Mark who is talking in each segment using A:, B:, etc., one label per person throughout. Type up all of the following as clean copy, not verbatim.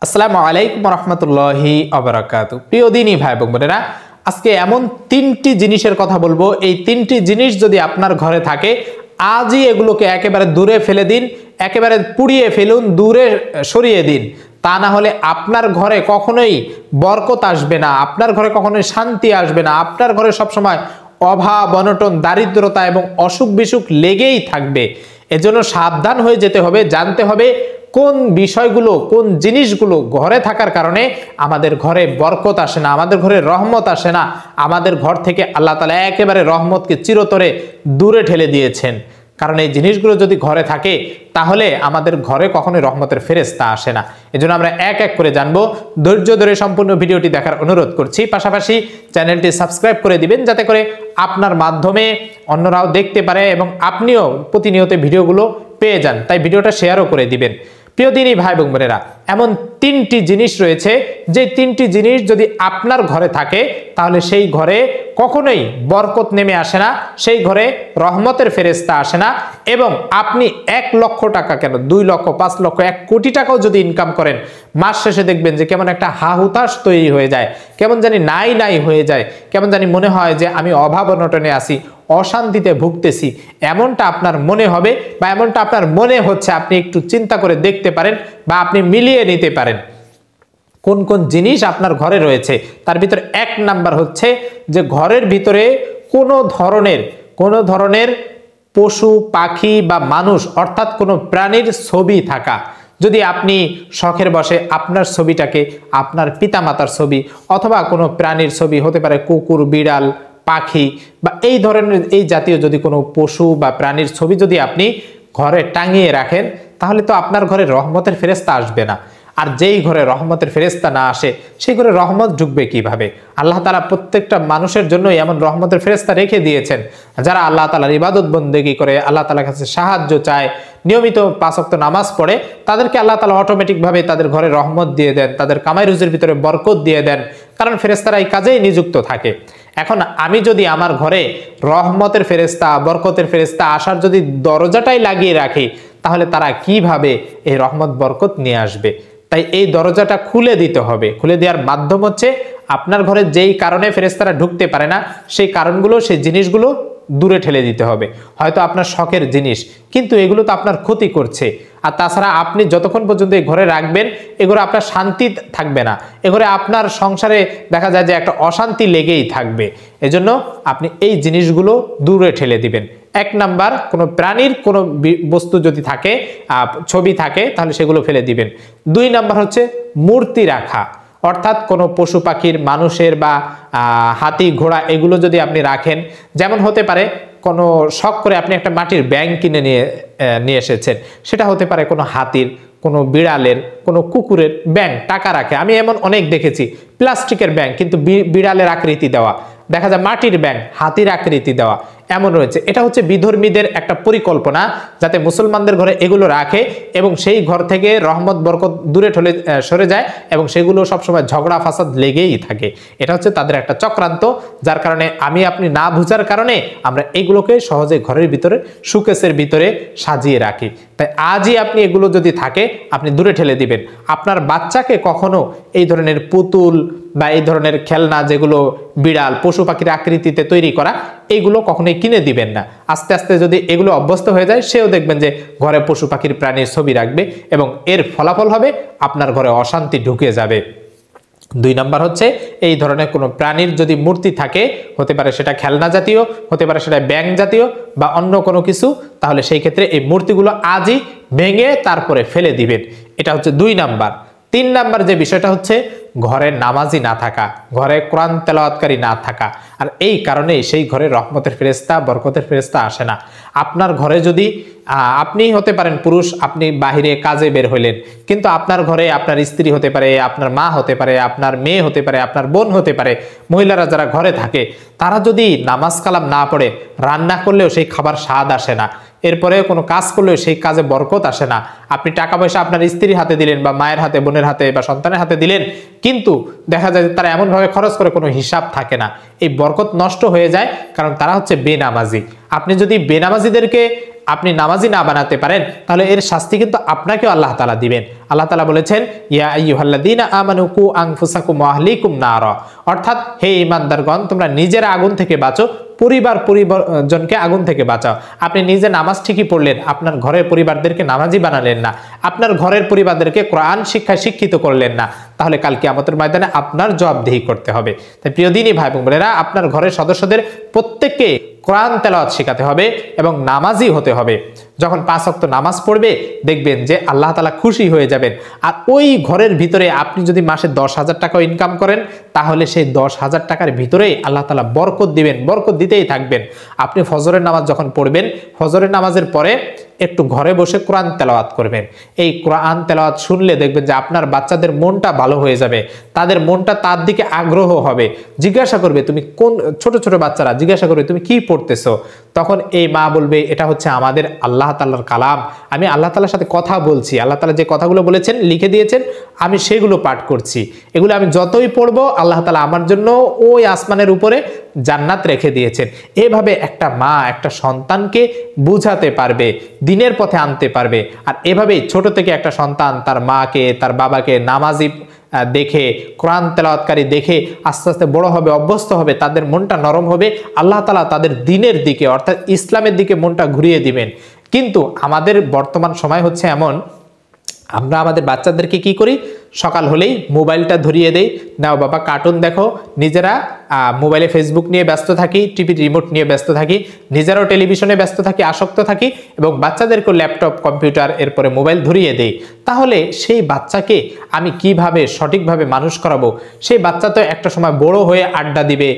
A: আসসালামু আলাইকুম রহমতুল্লাহি ওয়াবারাকাতুহু। প্রিয় দিনী ভাই এবং বোনেরা, আজকে এমন তিনটি জিনিসের কথা বলবো। এই তিনটি জিনিস যদি আপনার ঘরে থাকে, আজই এগুলোকে একেবারে দূরে ফেলে দিন, একেবারে পুড়িয়ে ফেলুন, দূরে সরিয়ে দিন। তা না হলে আপনার ঘরে কখনোই বরকত আসবে না, আপনার ঘরে কখনোই শান্তি আসবে না, আপনার ঘরে সবসময় অভাব, অনটন, দারিদ্রতা এবং অসুখ বিসুখ লেগেই থাকবে। এজন্য সাবধান হয়ে যেতে হবে, জানতে হবে কোন বিষয়গুলো, কোন জিনিসগুলো ঘরে থাকার কারণে আমাদের ঘরে বরকত আসে না, আমাদের ঘরে রহমত আসে না, আমাদের ঘর থেকে আল্লাহ তাআলা একেবারে রহমতকে চিরতরে দূরে ঠেলে দিয়েছেন। কারণ এই জিনিসগুলো যদি ঘরে থাকে তাহলে আমাদের ঘরে কখনোই রহমতের ফেরেশতা আসে না। এজন্য আমরা এক এক করে জানবো। ধৈর্য ধরে সম্পূর্ণ ভিডিওটি দেখার অনুরোধ করছি, পাশাপাশি চ্যানেলটি সাবস্ক্রাইব করে দিবেন যাতে করে আপনার মাধ্যমে অন্যরাও দেখতে পারে এবং আপনিও প্রতিনিয়ত ভিডিওগুলো পেয়ে যান। তাই ভিডিওটা শেয়ারও করে দিবেন। প্রিয় দিনী ভাই এবং বোনেরা, এমন তিনটি জিনিস রয়েছে, যে তিনটি জিনিস যদি আপনার ঘরে থাকে তাহলে সেই ঘরে কখনোই বরকত নেমে আসে না, সেই ঘরে রহমতের ফেরেশতা আসে না। এবং আপনি 1 লক্ষ টাকা কেন 2 লক্ষ, 5 লক্ষ, 1 কোটি টাকাও যদি ইনকাম করেন, মাস শেষে দেখবেন যে কেমন একটা হাহুতাশ তৈরি হয়ে যায়, কেমন জানি নাই নাই হয়ে যায়, কেমন জানি মনে হয় যে আমি অভাব অনটনে আছি, অশান্তিতে ভুগতেছি, এমনটা আপনার মনে হবে বা এমনটা আপনার মনে হচ্ছে। আপনি একটু চিন্তা করে দেখতে পারেন বা আপনি মিলিয়ে নিতে পারেন কোন কোন জিনিস আপনার ঘরে রয়েছে। তার ভিতরে 1 নাম্বার হচ্ছে যে ঘরের ভিতরে কোনো ধরনের পশু, পাখি বা মানুষ অর্থাৎ কোনো প্রাণীর ছবি থাকা। যদি আপনি শখের বসে আপনার ছবিটাকে, আপনার পিতামাতার ছবি অথবা কোনো প্রাণীর ছবি, হতে পারে কুকুর, বিড়াল, পাখি বা এই ধরনের এই জাতীয় যদি কোনো পশু বা প্রাণীর ছবি যদি আপনি ঘরে টাঙিয়ে রাখেন, তাহলে তো আপনার ঘরে রহমতের ফেরেশতা আসবে না। আর যেই ঘরে রহমতের ফেরেশতা না আসে, সেই ঘরে রহমত ঢুকবে কিভাবে? আল্লাহ তাআলা প্রত্যেকটা মানুষের জন্য এমন রহমতের ফেরেশতা রেখে দিয়েছেন, যারা আল্লাহ তাআলার ইবাদত বন্দেগী করে, আল্লাহ তাআলার কাছে সাহায্য চায়, নিয়মিত 5 ওয়াক্ত নামাজ পড়ে, তাদেরকে আল্লাহ তাআলা অটোমেটিকভাবে তাদের ঘরে রহমত দিয়ে দেন, তাদের কামাই রুজির ভিতরে বরকত দিয়ে দেন, কারণ ফেরেশতারা এই কাজেই নিযুক্ত থাকে। এখন আমি যদি আমার ঘরে রহমতের ফেরেশতা, বরকতের ফেরেশতা আসার যদি দরজাটাই লাগিয়ে রাখি, তাহলে তারা কিভাবে এই রহমত বরকত নিয়ে আসবে? তাই এই দরজাটা খুলে দিতে হবে। খুলে দেওয়ার মাধ্যম হচ্ছে আপনার ঘরে যেই কারণে ফেরেশতারা ঢুকতে পারে না, সেই কারণগুলো, সেই জিনিসগুলো দূরে ঠেলে দিতে হবে। হয়তো আপনার শখের জিনিস, কিন্তু এগুলো তো আপনার ক্ষতি করছে। আর তাছাড়া আপনি যতক্ষণ পর্যন্ত এই ঘরে রাখবেন, এগুলো আপনার শান্তি থাকবে না, এগুলো আপনার সংসারে দেখা যায় যে একটা অশান্তি লেগেই থাকবে। এজন্য আপনি এই জিনিসগুলো দূরে ঠেলে দিবেন। 1 নাম্বার, কোনো প্রাণীর কোনো বস্তু যদি থাকে, ছবি থাকে, তাহলে সেগুলো ফেলে দিবেন। 2 নাম্বার হচ্ছে মূর্তি রাখা, অর্থাৎ কোনো পশু পাখির, মানুষের বা হাতি, ঘোড়া, এগুলো যদি আপনি রাখেন, যেমন হতে পারে কোনো শখ করে আপনি একটা মাটির ব্যাঙ কিনে নিয়ে এসেছেন, সেটা হতে পারে কোনো হাতির, কোনো বিড়ালের, কোনো কুকুরের ব্যাঙ টাকা রাখে। আমি এমন অনেক দেখেছি, প্লাস্টিকের ব্যাঙ কিন্তু বিড়ালের আকৃতি দেওয়া, দেখা যায় মাটির ব্যাঙ হাতির আকৃতি দেওয়া, এমন রয়েছে। এটা হচ্ছে বিধর্মীদের একটা পরিকল্পনা, যাতে মুসলমানদের ঘরে এগুলো রাখে এবং সেই ঘর থেকে রহমত বরকত দূরে সরে যায় এবং সেগুলো সবসময় ঝগড়া ফাসাদ লেগেই থাকে। এটা হচ্ছে তাদের একটা চক্রান্ত, যার কারণে আমি আপনি না বুঝার কারণে আমরা এগুলোকে সহজে ঘরের ভিতরে, শোকেসের ভিতরে সাজিয়ে রাখি। তাই আজই আপনি এগুলো যদি থাকে, আপনি দূরে ঠেলে দিবেন। আপনার বাচ্চাকে কখনো এই ধরনের পুতুল বা এই ধরনের খেলনা, যেগুলো বিড়াল, পশু পাখির আকৃতিতে তৈরি করা, এইগুলো কখনোই কিনে দিবেন না। আস্তে আস্তে যদি এগুলো অভ্যস্ত হয়ে যায়, সেও দেখবেন যে ঘরে পশু পাখির, প্রাণীর ছবি রাখবে এবং এর ফলাফল হবে আপনার ঘরে অশান্তি ঢুকে যাবে। 2 নাম্বার হচ্ছে এই ধরনের কোনো প্রাণীর যদি মূর্তি থাকে, হতে পারে সেটা খেলনা জাতীয়, হতে পারে সেটা ব্যাঙ জাতীয় বা অন্য কোনো কিছু, তাহলে সেই ক্ষেত্রে এই মূর্তিগুলো আজই ভেঙে তারপরে ফেলে দিবেন। এটা হচ্ছে 2 নাম্বার। 3 নাম্বার যে বিষয়টা হচ্ছে ঘরে নামাজি না থাকা, ঘরে কোরআন তেলাওয়াতকারী না থাকা। আর এই কারণেই সেই ঘরে রহমতের ফেরেশতা, বরকতের ফেরেশতা আসে না। আপনার ঘরে যদি আপনি হতে পারেন পুরুষ, আপনি বাহিরে কাজে বের হইলেন, কিন্তু আপনার ঘরে আপনার স্ত্রী হতে পারে, আপনার মা হতে পারে, আপনার মেয়ে হতে পারে, আপনার বোন হতে পারে, মহিলারা যারা ঘরে থাকে, তারা যদি নামাজ কালাম না পড়ে, রান্না করলেও সেই খাবার স্বাদ আসে না, এরপরে কোনো কাজ করলেও সেই কাজে বরকত আসে না। আপনি টাকা পয়সা আপনার স্ত্রীর হাতে দিলেন বা মায়ের হাতে, বোনের হাতে বা সন্তানের হাতে দিলেন, কিন্তু দেখা যায় তারা এমনভাবে খরচ করে কোনো হিসাব থাকে না। এই বরকত নষ্ট হয়ে যায়, কারণ তারা হচ্ছে বেনামাজি। আপনি যদি বেনামাজিদেরকে আপনি নামাজি না বানাতে পারেন তাহলে এর শাস্তি কিন্তু আপনাকেও আল্লাহ তাআলা দিবেন। আল্লাহ তাআলা বলেছেন ইয়া আইয়ুহাল্লাযীনা আমানু কু আনফুসাকুম ওয়া আহলিকুম নারা, অর্থাৎ হে ঈমানদারগণ তোমরা নিজেরা আগুন থেকে বাঁচো, পরিবারজনকে আগুন থেকে বাঁচাও। আপনি নিজে নামাজ ঠিকই পড়লেন, আপনার ঘরের পরিবারদেরকে নামাজি বানালেন না, আপনার ঘরের পরিবারদেরকে কোরআন শিক্ষায় শিক্ষিত করলেন না, তাহলে কাল কিয়ামতের ময়দানে আপনার জবাবদিহি করতে হবে। তাই প্রিয় দিনী ভাই বোনেরা, আপনার ঘরের সদস্যদের প্রত্যেককে কোরআন তেলাওয়াত শেখাতে হবে এবং নামাজি হতে হবে। যখন 5 ওয়াক্ত নামাজ পড়বে দেখবেন যে আল্লাহ তাআলা খুশি হয়ে যাবেন। আর ওই ঘরের ভিতরে আপনি যদি মাসে 10,000 টাকা ইনকাম করেন তাহলে সেই 10,000 টাকার ভিতরেই আল্লাহ তাআলা বরকত দিবেন, বরকত দিতেই থাকবেন। আপনি ফজরের নামাজ যখন পড়বেন, ফজরের নামাজের পরে একটু ঘরে বসে কোরআন তেলাওয়াত করবেন। এই কোরআন তেলাওয়াত শুনলে দেখবেন যে আপনার বাচ্চাদের মনটা ভালো হয়ে যাবে, তাদের মনটা তার দিকে আগ্রহ হবে। জিজ্ঞাসা করবে তুমি কোন, ছোট ছোট বাচ্চারা জিজ্ঞাসা করবে তুমি কি পড়তেছো, তখন এই মা বলবে এটা হচ্ছে আমাদের আল্লাহ তাআলার কালাম, আমি আল্লাহ তাআলার সাথে কথা বলছি, আল্লাহ তাআলা যে কথাগুলো বলেছেন লিখে দিয়েছেন আমি সেগুলো পাঠ করছি, এগুলো আমি যতই পড়বো আল্লাহ তাআলা আমার জন্য ওই আসমানের উপরে জান্নাত রেখে দিয়েছেন। এভাবে একটা মা একটা সন্তানকে বুঝাতে পারবে, দিনের পথে আনতে পারবে। আর এভাবেই ছোট থেকে একটা সন্তান তার মাকে তার বাবাকে নামাজি দেখে, কোরআন তেলাওয়াতকারী দেখে আস্তে আস্তে বড় হবে, অভ্যস্ত হবে, তাদের মনটা নরম হবে, আল্লাহ তাআলা তাদের দিনের দিকে অর্থাৎ ইসলামের দিকে মনটা ঘুরিয়ে দিবেন। কিন্তু আমাদের বর্তমান সময় হচ্ছে এমন, আমরা আমাদের বাচ্চাদেরকে কি করি, সকাল হলেই মোবাইলটা ধরিয়ে দেই, নাও বাবা কার্টুন দেখো, নিজেরা মোবাইলে ফেসবুক নিয়ে ব্যস্ত থাকি, টিভি রিমোট নিয়ে ব্যস্ত থাকি, নিজেরাও টেলিভিশনে ব্যস্ত থাকি, আসক্ত থাকি এবং বাচ্চাদেরকেও ল্যাপটপ কম্পিউটার এরপরে মোবাইল ধরিয়ে দেই। তাহলে সেই বাচ্চাকে আমি কিভাবে সঠিকভাবে মানুষ করাবো? সেই বাচ্চা তো একটা সময় বড় হয়ে আড্ডা দিবে,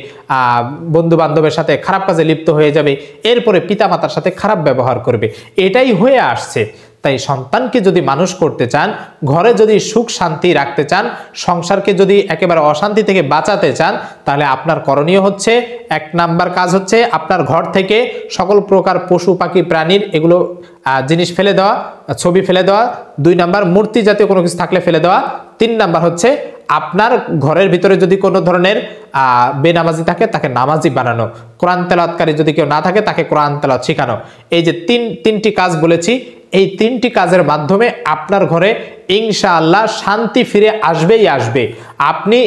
A: বন্ধু বান্ধবের সাথে খারাপ কাজে লিপ্ত হয়ে যাবে, এরপরে পিতামাতার সাথে খারাপ ব্যবহার করবে, এটাই হয়ে আসছে। তাই সন্তানকে যদি মানুষ করতে চান, ঘরে যদি সুখ শান্তি রাখতে চান, সংসারকে যদি একেবারে অশান্তি থেকে বাঁচাতে চান, তাহলে আপনার করণীয় হচ্ছে 1 নাম্বার কাজ হচ্ছে আপনার ঘর থেকে সকল প্রকার পশু পাখি প্রাণীর এগুলো জিনিস ফেলে দেওয়া, ছবি ফেলে দেওয়া। 2 নাম্বার মূর্তি জাতীয় কোনো কিছু থাকলে ফেলে দেওয়া। 3 নাম্বার হচ্ছে আপনার ঘরের ভিতরে যদি কোনো ধরনের বেনামাজি থাকে তাকে নামাজি বানানো, কোরআন তেলাওয়াতকারী যদি কেউ না থাকে তাকে কোরআন তেলাওয়াত শেখানো। এই যে তিনটি কাজ বলেছি, এই 3টি কাজের মাধ্যমে আপনার ঘরে ইনশাআল্লাহ শান্তি ফিরে আসবেই আসবে। আপনি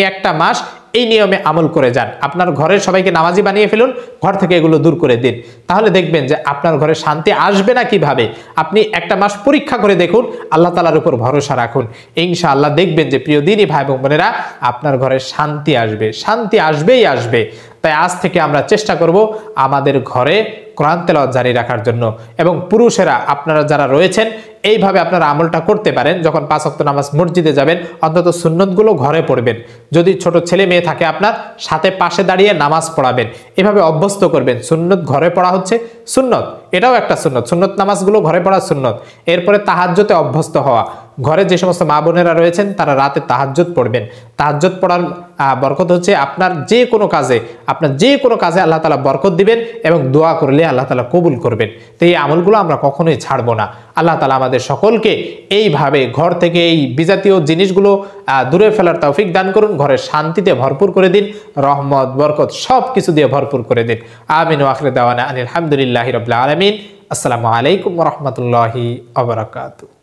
A: একটা মাস এই নিয়মে আমল করে যান, আপনার ঘরের সবাইকে নামাজি বানিয়ে ফেলুন, ঘর থেকে এগুলো দূর করে দিন, তাহলে দেখবেন যে আপনার ঘরে শান্তি আসবে না কিভাবে। আপনি একটা মাস পরীক্ষা করে দেখুন, আল্লাহ তাআলার উপর ভরসা রাখুন, ইনশাআল্লাহ দেখবেন যে প্রিয় দিনী ভাই বোনেরা আপনার ঘরে শান্তি আসবে, শান্তি আসবেই আসবে। তাই আজ থেকে আমরা চেষ্টা করব আমাদের ঘরে কোরআন তেলাওয়াত জারি রাখার জন্য। এবং পুরুষেরা আপনারা যারা রয়েছেন এইভাবে আপনারা আমলটা করতে পারেন, যখন 5 ওয়াক্ত নামাজ মসজিদে যাবেন অন্তত সুন্নতগুলো ঘরে পড়বেন, যদি ছোট ছেলে মেয়ে থাকে আপনার সাথে পাশে দাঁড়িয়ে নামাজ পড়াবেন, এভাবে অভ্যস্ত করবেন। সুন্নত ঘরে পড়া হচ্ছে সুন্নত, এটাও একটা সুন্নত, সুন্নত নামাজগুলো ঘরে পড়া সুন্নত। এরপরে তাহাজ্জুদে অভ্যস্ত হওয়া, ঘরে যে সমস্ত মা বোনেরা রয়েছেন তারা রাতে তাহাজ্জুদ পড়বেন। তাহাজ্জুদ পড়ার বরকত হচ্ছে আপনার যে কোনো কাজে আল্লাহ তাআলা বরকত দিবেন এবং দোয়া করলে আল্লাহ তাআলা কবুল করবেন। তো এই আমলগুলো আমরা কখনোই ছাড়বো না। আল্লাহ তাআলা আমাদের সকলকে এইভাবে ঘর থেকে এই বিজাতীয় জিনিসগুলো দূরে ফেলার তৌফিক দান করুন, ঘরের শান্তিতে ভরপুর করে দিন, রহমত বরকত সব কিছু দিয়ে ভরপুর করে দিন। আমিন ওয়া আখিরু দাওয়ানা আনিল হামদুলিল্লাহি রাব্বিল আলামিন। আসসালামু আলাইকুম ওয়া রাহমাতুল্লাহি ওয়া বারাকাতুহু।